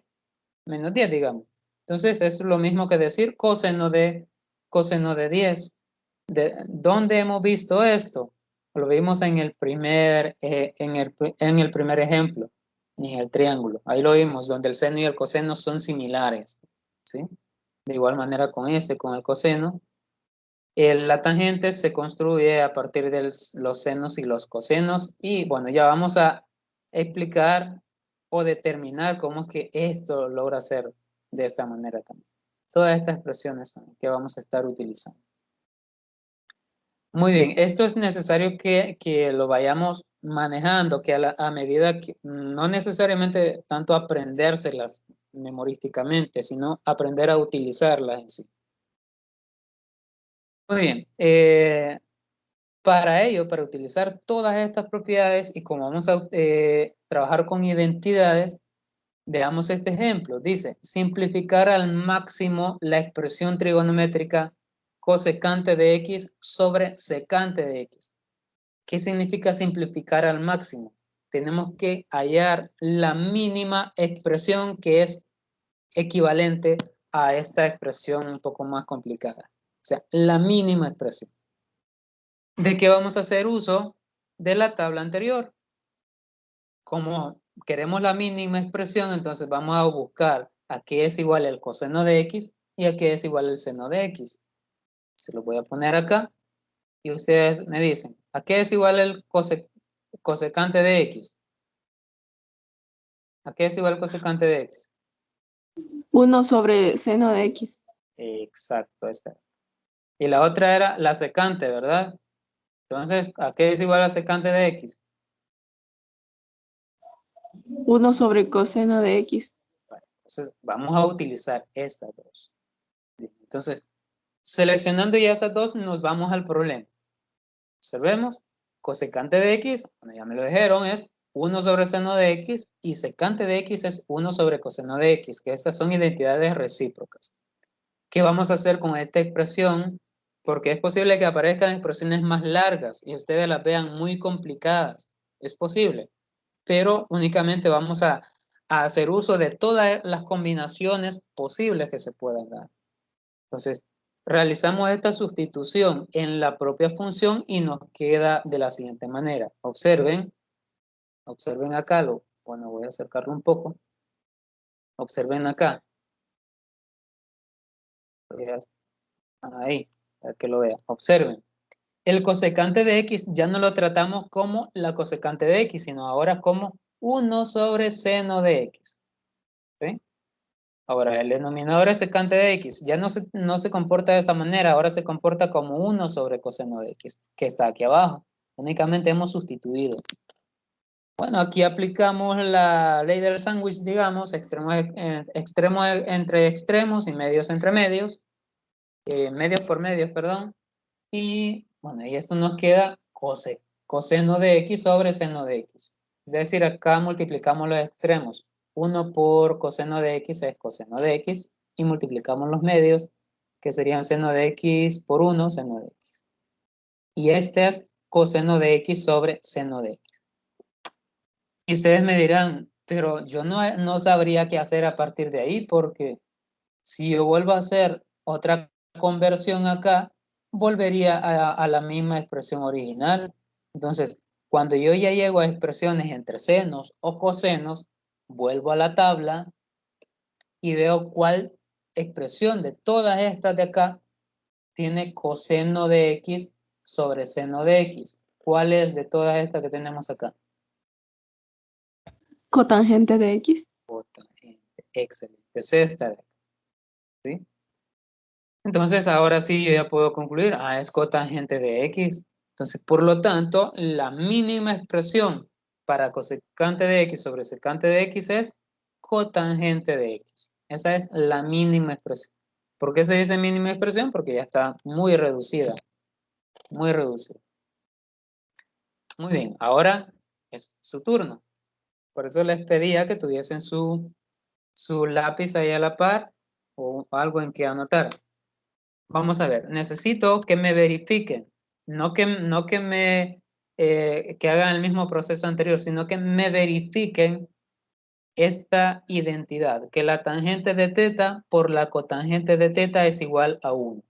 menos 10, digamos. Entonces, es lo mismo que decir coseno de 10. ¿Dónde hemos visto esto? Lo vimos en el primer ejemplo, en el triángulo. Ahí lo vimos, donde el seno y el coseno son similares, ¿sí? De igual manera con el coseno. La tangente se construye a partir de los senos y los cosenos. Y bueno, ya vamos a explicar o determinar cómo es que esto logra ser de esta manera también. Todas estas expresiones que vamos a estar utilizando. Muy bien, esto es necesario que lo vayamos manejando, que a medida que, no necesariamente tanto aprendérselas memorísticamente, sino aprender a utilizarlas en sí. Muy bien, para ello, para utilizar todas estas propiedades y como vamos a trabajar con identidades, veamos este ejemplo. Dice, simplificar al máximo la expresión trigonométrica cosecante de x sobre secante de x. ¿Qué significa simplificar al máximo? Tenemos que hallar la mínima expresión que es equivalente a esta expresión un poco más complicada. O sea, la mínima expresión. ¿De qué vamos a hacer uso? De la tabla anterior. Como queremos la mínima expresión, entonces vamos a buscar a qué es igual el coseno de x y a qué es igual el seno de x. Se lo voy a poner acá y ustedes me dicen, ¿a qué es igual el cosecante de x? ¿A qué es igual el cosecante de x? 1 sobre seno de x. Exacto, esta. Y la otra era la secante, ¿verdad? Entonces, ¿a qué es igual la secante de x? 1 sobre coseno de x. Entonces, vamos a utilizar estas dos. Entonces, seleccionando ya esas dos, nos vamos al problema. Observemos, cosecante de x, bueno, ya me lo dijeron, es 1 sobre seno de x y secante de x es 1 sobre coseno de x, que estas son identidades recíprocas. ¿Qué vamos a hacer con esta expresión? Porque es posible que aparezcan expresiones más largas y ustedes las vean muy complicadas. Es posible, pero únicamente vamos a hacer uso de todas las combinaciones posibles que se puedan dar. Entonces, realizamos esta sustitución en la propia función y nos queda de la siguiente manera. Observen acá, bueno, voy a acercarlo un poco. Observen acá. Ahí, para que lo vean. Observen. El cosecante de x ya no lo tratamos como la cosecante de x, sino ahora como 1 sobre seno de x. ¿Sí? Ahora, el denominador es secante de x. Ya no se comporta de esa manera, ahora se comporta como 1 sobre coseno de x, que está aquí abajo. Únicamente hemos sustituido. Bueno, aquí aplicamos la ley del sándwich, digamos, extremos entre extremos y medios entre medios, medios por medios, perdón. Y bueno, y esto nos queda coseno de x sobre seno de x. Es decir, acá multiplicamos los extremos. 1 por coseno de x es coseno de x y multiplicamos los medios, que serían seno de x por 1, seno de x. Y este es coseno de x sobre seno de x. Y ustedes me dirán, pero yo no sabría qué hacer a partir de ahí, porque si yo vuelvo a hacer otra conversión acá, volvería a la misma expresión original. Entonces, cuando yo ya llego a expresiones entre senos o cosenos, vuelvo a la tabla y veo cuál expresión de todas estas de acá tiene coseno de x sobre seno de x. ¿Cuál es de todas estas que tenemos acá? Cotangente de X. Cotangente, excelente. Es esta de acá, ¿sí? Entonces, ahora sí yo ya puedo concluir, es cotangente de X. Entonces, por lo tanto, la mínima expresión para cosecante de X sobre secante de X es cotangente de X. Esa es la mínima expresión. ¿Por qué se dice mínima expresión? Porque ya está muy reducida, muy reducida. Muy bien, ahora es su turno. Por eso les pedía que tuviesen su lápiz ahí a la par o algo en que anotar. Vamos a ver, necesito que me verifiquen, que hagan el mismo proceso anterior, sino que me verifiquen esta identidad, que la tangente de teta por la cotangente de teta es igual a 1.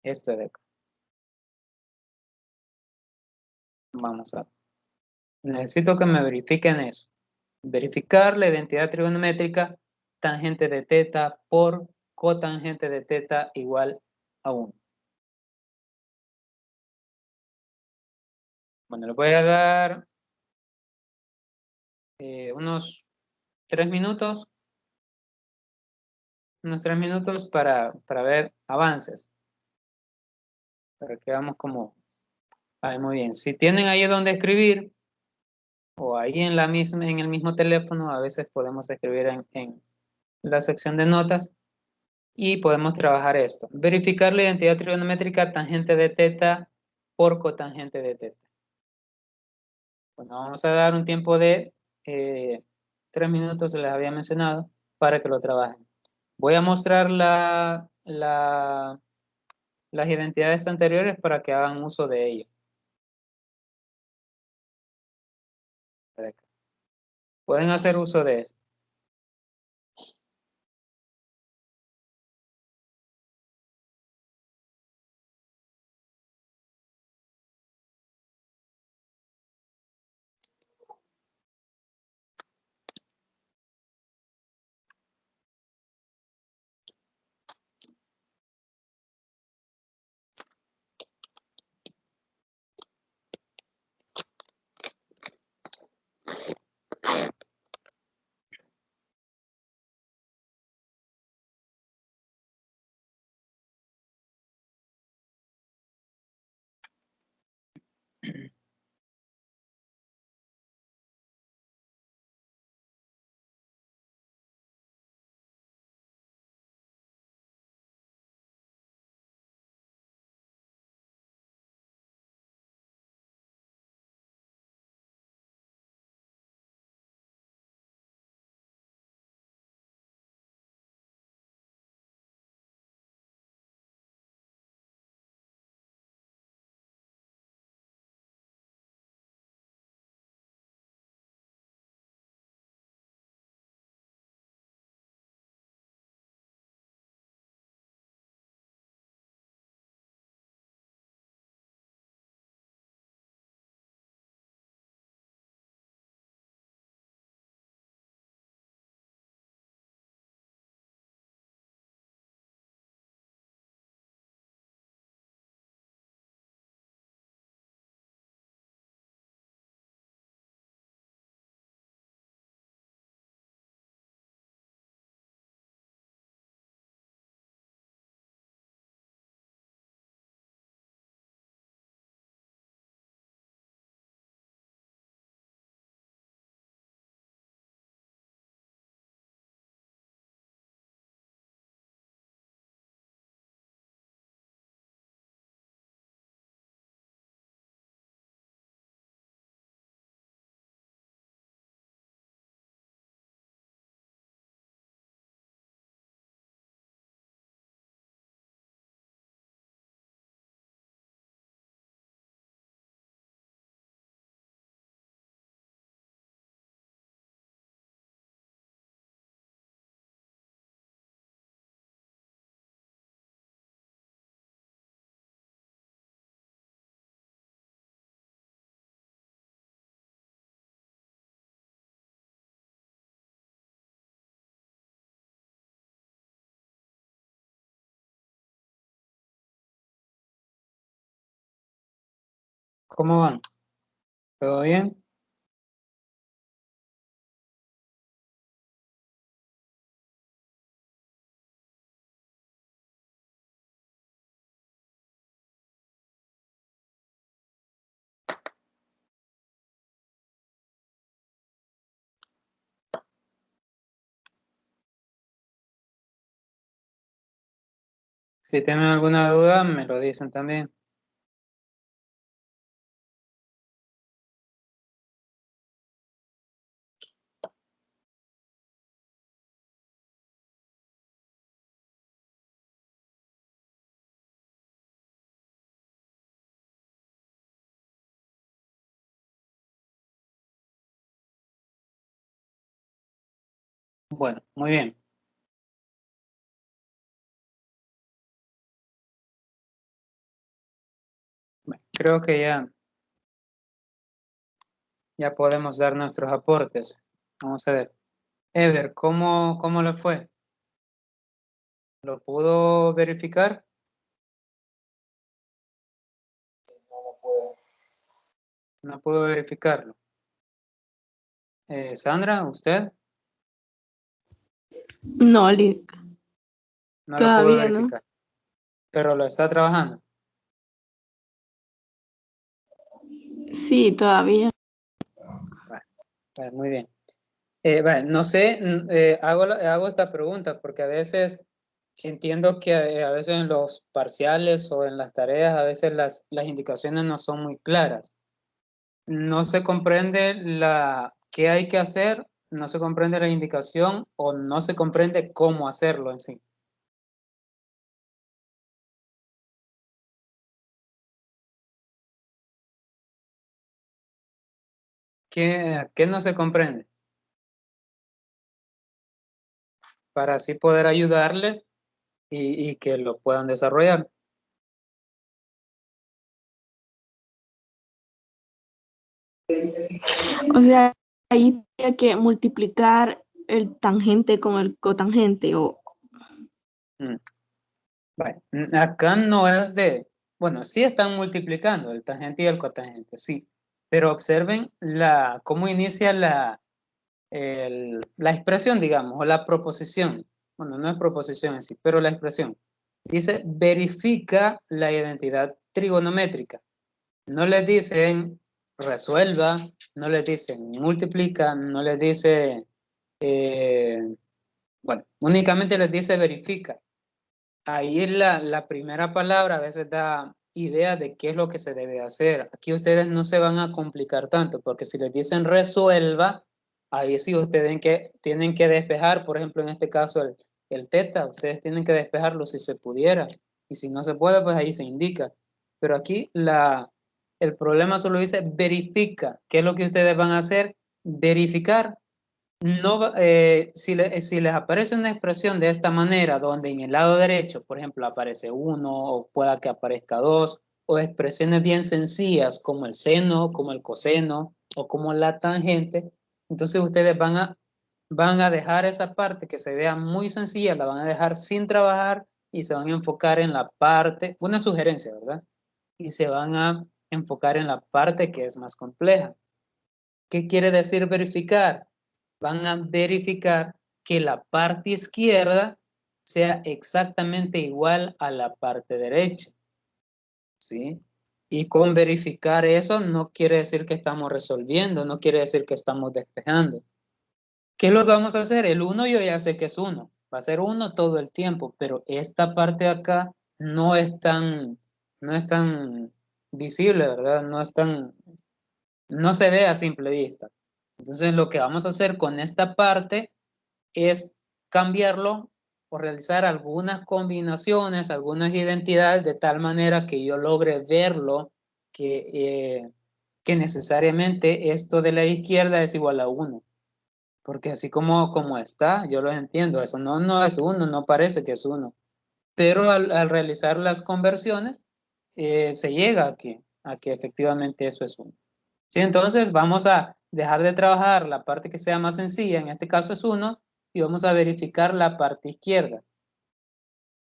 Esto de acá. Vamos a ver. Necesito que me verifiquen eso. Verificar la identidad trigonométrica tangente de teta por cotangente de teta igual a 1. Bueno, le voy a dar unos 3 minutos, para ver avances, para que veamos cómo. Muy bien. Si tienen ahí donde escribir, o ahí en el mismo teléfono, a veces podemos escribir en la sección de notas y podemos trabajar esto. Verificar la identidad trigonométrica tangente de teta por cotangente de teta. Bueno, vamos a dar un tiempo de 3 minutos, se les había mencionado, para que lo trabajen. Voy a mostrar las identidades anteriores para que hagan uso de ello. Pueden hacer uso de esto. ¿Cómo van? ¿Todo bien? Si tienen alguna duda, me lo dicen también. Bueno, muy bien. Bueno, creo que ya podemos dar nuestros aportes. Vamos a ver. Ever, ¿cómo le fue? ¿Lo pudo verificar? No pudo verificarlo. Sandra, ¿usted? No, No lo pudo todavía no. verificar, pero lo está trabajando. Sí, todavía. Muy bien. Bueno, no sé, hago esta pregunta porque a veces entiendo que a veces en los parciales o en las tareas, a veces las indicaciones no son muy claras. No se comprende qué hay que hacer, no se comprende la indicación o no se comprende cómo hacerlo en sí. ¿Qué no se comprende? Para así poder ayudarles y que lo puedan desarrollar. O sea, ahí hay que multiplicar el tangente con el cotangente o Mm. Bueno, acá no es bueno, sí están multiplicando el tangente y el cotangente, sí, pero observen cómo inicia la expresión, digamos, o la proposición. Bueno, no es proposición en sí, pero la expresión. Dice, verifica la identidad trigonométrica. No les dicen resuelva, no les dicen multiplica, no les dice, bueno, únicamente les dice verifica. Ahí la primera palabra a veces da idea de qué es lo que se debe hacer. Aquí ustedes no se van a complicar tanto, porque si les dicen resuelva, ahí sí ustedes tienen que despejar, por ejemplo, en este caso el teta, ustedes tienen que despejarlo si se pudiera, y si no se puede, pues ahí se indica. Pero aquí el problema solo dice verifica. ¿Qué es lo que ustedes van a hacer? Verificar. No, si les aparece una expresión de esta manera, donde en el lado derecho, por ejemplo, aparece 1 o pueda que aparezca 2, o expresiones bien sencillas como el seno, como el coseno o como la tangente, entonces ustedes van a dejar esa parte que se vea muy sencilla, la van a dejar sin trabajar y se van a enfocar en la parte, una sugerencia, ¿verdad? Y se van a enfocar en la parte que es más compleja. ¿Qué quiere decir verificar? Van a verificar que la parte izquierda sea exactamente igual a la parte derecha, ¿sí? Y con verificar eso no quiere decir que estamos resolviendo, no quiere decir que estamos despejando. ¿Qué es lo que vamos a hacer? El 1 yo ya sé que es 1, va a ser 1 todo el tiempo, pero esta parte de acá no es tan visible, ¿verdad? No se ve a simple vista. Entonces lo que vamos a hacer con esta parte es cambiarlo o realizar algunas combinaciones, algunas identidades de tal manera que yo logre verlo que necesariamente esto de la izquierda es igual a 1. Porque así como está, yo lo entiendo, eso no es 1, no parece que es 1. Pero al realizar las conversiones, se llega a que efectivamente eso es 1. ¿Sí? Entonces vamos a dejar de trabajar la parte que sea más sencilla, en este caso es 1, y vamos a verificar la parte izquierda.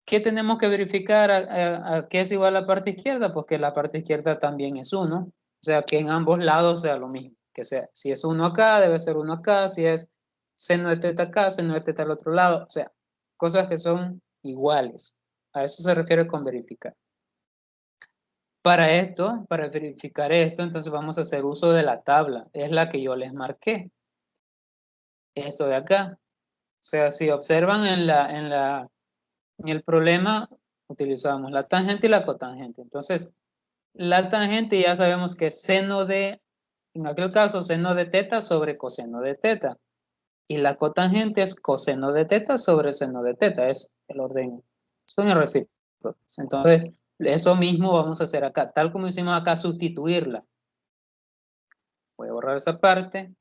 ¿Qué tenemos que verificar a qué es igual la parte izquierda? Porque la parte izquierda también es 1, o sea que en ambos lados sea lo mismo, que sea, si es 1 acá, debe ser 1 acá, si es seno de teta acá, seno de teta al otro lado, o sea, cosas que son iguales. A eso se refiere con verificar. Para esto, para verificar esto, entonces vamos a hacer uso de la tabla. Es la que yo les marqué. Esto de acá. O sea, si observan en el problema, Utilizamos la tangente y la cotangente. Entonces, la tangente ya sabemos que es seno de, en aquel caso, seno de teta sobre coseno de teta. Y la cotangente es coseno de teta sobre seno de teta. Es el orden, son recíprocos. Entonces, eso mismo vamos a hacer acá. Tal como hicimos acá, sustituirla. Voy a borrar esa parte.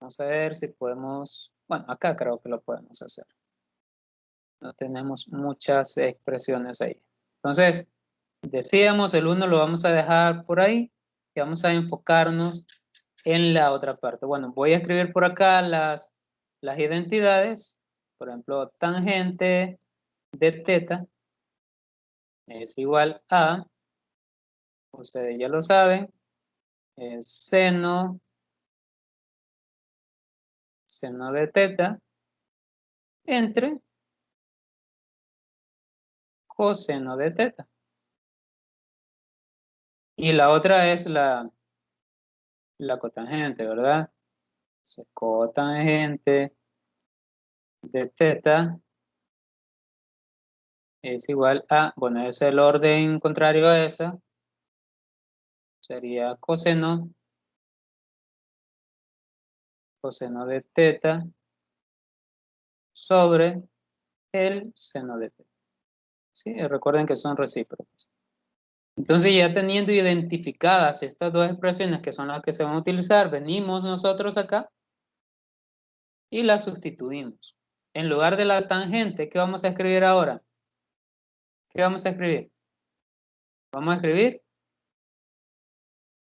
Vamos a ver si podemos, bueno, acá creo que lo podemos hacer. No tenemos muchas expresiones ahí. Entonces, decíamos, el 1 lo vamos a dejar por ahí y vamos a enfocarnos en la otra parte. Bueno, voy a escribir por acá las identidades. Por ejemplo, tangente de teta es igual a, ustedes ya lo saben, es seno de teta entre coseno de teta. Y la otra es la cotangente, ¿verdad? Entonces, cotangente de teta es igual a, bueno, ese es el orden contrario a esa, sería coseno de teta sobre el seno de teta. ¿Sí? Recuerden que son recíprocas. Entonces, ya teniendo identificadas estas dos expresiones que son las que se van a utilizar, venimos nosotros acá y las sustituimos. En lugar de la tangente, ¿qué vamos a escribir ahora? ¿Qué vamos a escribir? Vamos a escribir,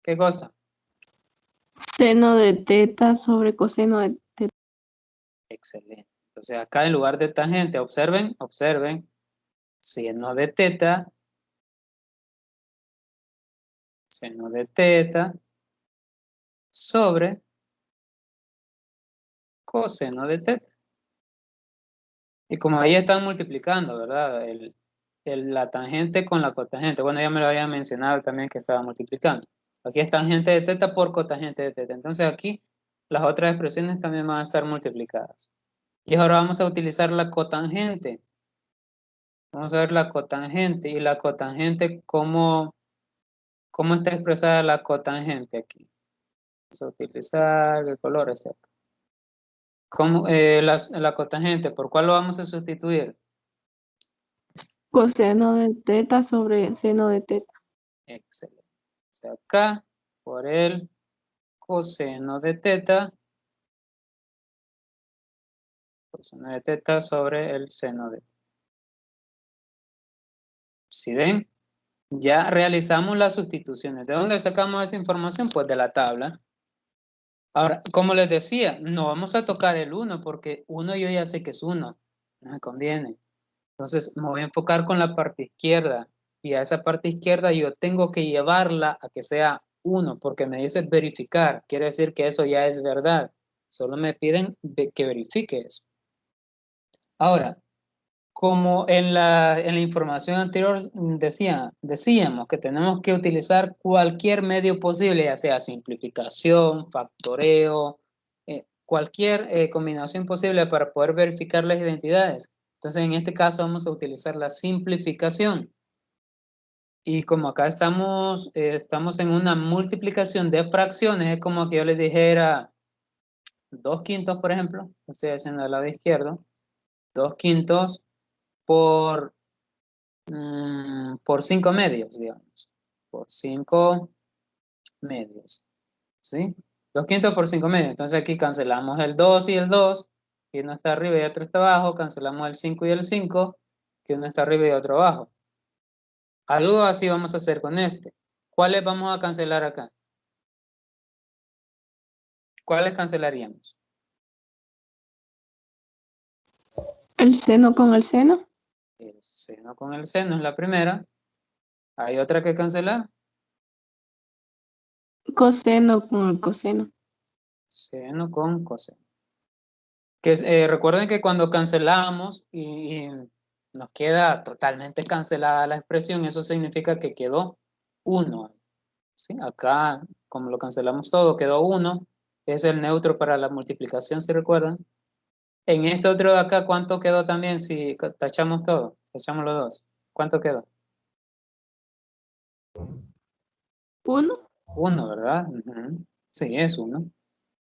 ¿qué cosa? Seno de teta sobre coseno de teta. Excelente. Entonces, acá en lugar de tangente, observen, seno de teta sobre coseno de teta. Y como ahí están multiplicando, ¿verdad? La tangente con la cotangente. Bueno, ya me lo había mencionado también que estaba multiplicando. Aquí es tangente de teta por cotangente de teta. Entonces aquí las otras expresiones también van a estar multiplicadas. Y ahora vamos a utilizar la cotangente. Vamos a ver la cotangente. Y la cotangente, ¿cómo está expresada la cotangente aquí? Vamos a utilizar, ¿qué color es acá? La cotangente, ¿por cuál lo vamos a sustituir? Coseno de teta sobre seno de teta. Excelente. O sea, acá, por el coseno de teta sobre el seno de teta. ¿Sí ven? Ya realizamos las sustituciones. ¿De dónde sacamos esa información? Pues de la tabla. Ahora, como les decía, no vamos a tocar el 1 porque 1 yo ya sé que es 1. No me conviene. Entonces me voy a enfocar con la parte izquierda. Y a esa parte izquierda yo tengo que llevarla a que sea 1 porque me dice verificar. Quiere decir que eso ya es verdad. Solo me piden que verifique eso. Ahora, como en la información anterior decíamos que tenemos que utilizar cualquier medio posible, ya sea simplificación, factoreo, cualquier combinación posible para poder verificar las identidades. Entonces, en este caso vamos a utilizar la simplificación. Y como acá estamos en una multiplicación de fracciones, es como que yo les dijera 2/5, por ejemplo, lo estoy haciendo al lado izquierdo, 2/5 por 5 medios, digamos. Por 5 medios. ¿Sí? 2/5 por 5 medios. Entonces aquí cancelamos el 2 y el 2, que uno está arriba y otro está abajo. Cancelamos el 5 y el 5, que uno está arriba y otro abajo. Algo así vamos a hacer con este. ¿Cuáles vamos a cancelar acá? ¿Cuáles cancelaríamos? El seno con el seno. El seno con el seno es la primera. ¿Hay otra que cancelar? Coseno con el coseno. Seno con coseno. Recuerden que cuando cancelamos y nos queda totalmente cancelada la expresión, eso significa que quedó 1. ¿Sí? Acá, como lo cancelamos todo, quedó 1. Es el neutro para la multiplicación, ¿se recuerdan? En este otro de acá, ¿cuánto quedó también si tachamos todo? echamos los dos. ¿Cuánto quedó? 1. 1, ¿verdad? Ujú. Sí, es 1. O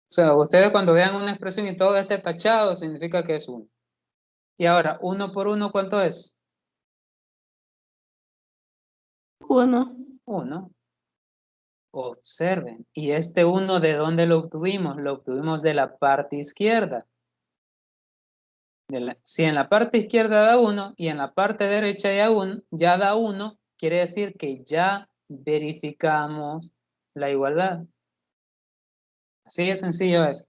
sea, ustedes cuando vean una expresión y todo esté tachado, significa que es 1. Y ahora, 1 por 1, ¿cuánto es? 1. 1. Observen. ¿Y este 1 de dónde lo obtuvimos? Lo obtuvimos de la parte izquierda. Si en la parte izquierda da 1 y en la parte derecha ya da 1, quiere decir que ya verificamos la igualdad. Así de sencillo es.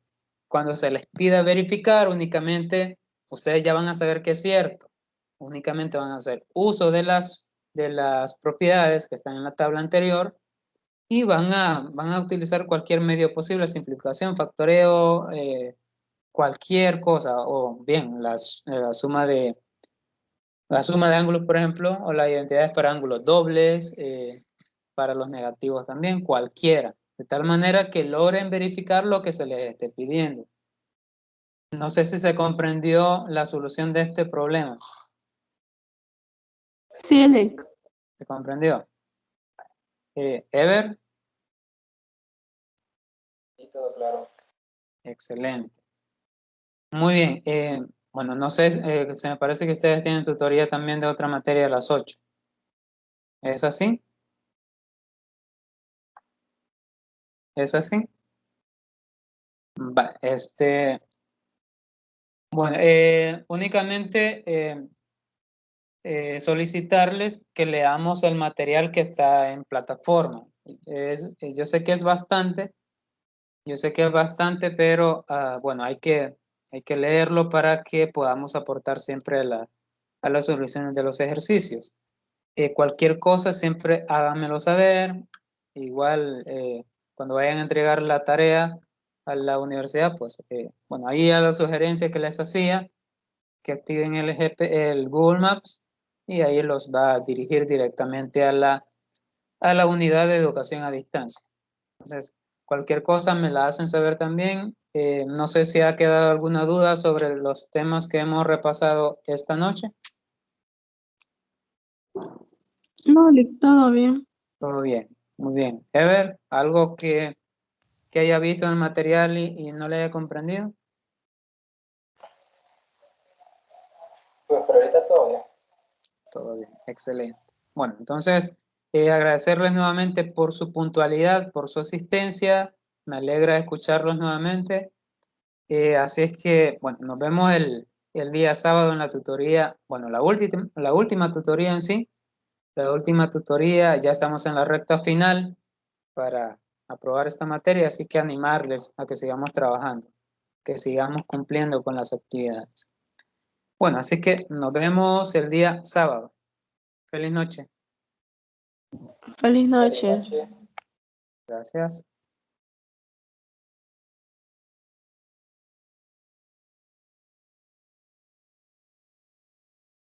Cuando se les pida verificar, únicamente ustedes ya van a saber que es cierto. Únicamente van a hacer uso de las propiedades que están en la tabla anterior y van a utilizar cualquier medio posible, simplificación, factoreo, cualquier cosa, o bien la suma de ángulos, por ejemplo, o las identidades para ángulos dobles, para los negativos también, cualquiera, de tal manera que logren verificar lo que se les esté pidiendo. No sé si se comprendió la solución de este problema. Sí, Alec. ¿Se comprendió? Ever, Sí, todo claro. excelente. Muy bien. Bueno, no sé, se me parece que ustedes tienen tutoría también de otra materia a las 8. ¿Es así? ¿Es así? Va, bueno, únicamente solicitarles que leamos el material que está en plataforma. Yo sé que es bastante, pero bueno, hay que leerlo para que podamos aportar siempre a las soluciones de los ejercicios. Cualquier cosa siempre háganmelo saber. Igual cuando vayan a entregar la tarea a la universidad, pues bueno, ahí a la sugerencia que les hacía, que activen el Google Maps y ahí los va a dirigir directamente a la unidad de educación a distancia. Entonces, cualquier cosa me la hacen saber también. No sé si ha quedado alguna duda sobre los temas que hemos repasado esta noche. No, Alec, todo bien. Todo bien, muy bien. Ever, ¿algo que haya visto en el material y no le haya comprendido? Pues por ahorita todo bien. Todo bien, excelente. Bueno, entonces, agradecerles nuevamente por su puntualidad, por su asistencia. Me alegra escucharlos nuevamente. Así es que, bueno, nos vemos el día sábado en la tutoría. Bueno, la última tutoría en sí. La última tutoría, ya estamos en la recta final para aprobar esta materia, así que animarles a que sigamos trabajando, que sigamos cumpliendo con las actividades. Bueno, así que nos vemos el día sábado. Feliz noche. Feliz Feliz noche. noche. Gracias.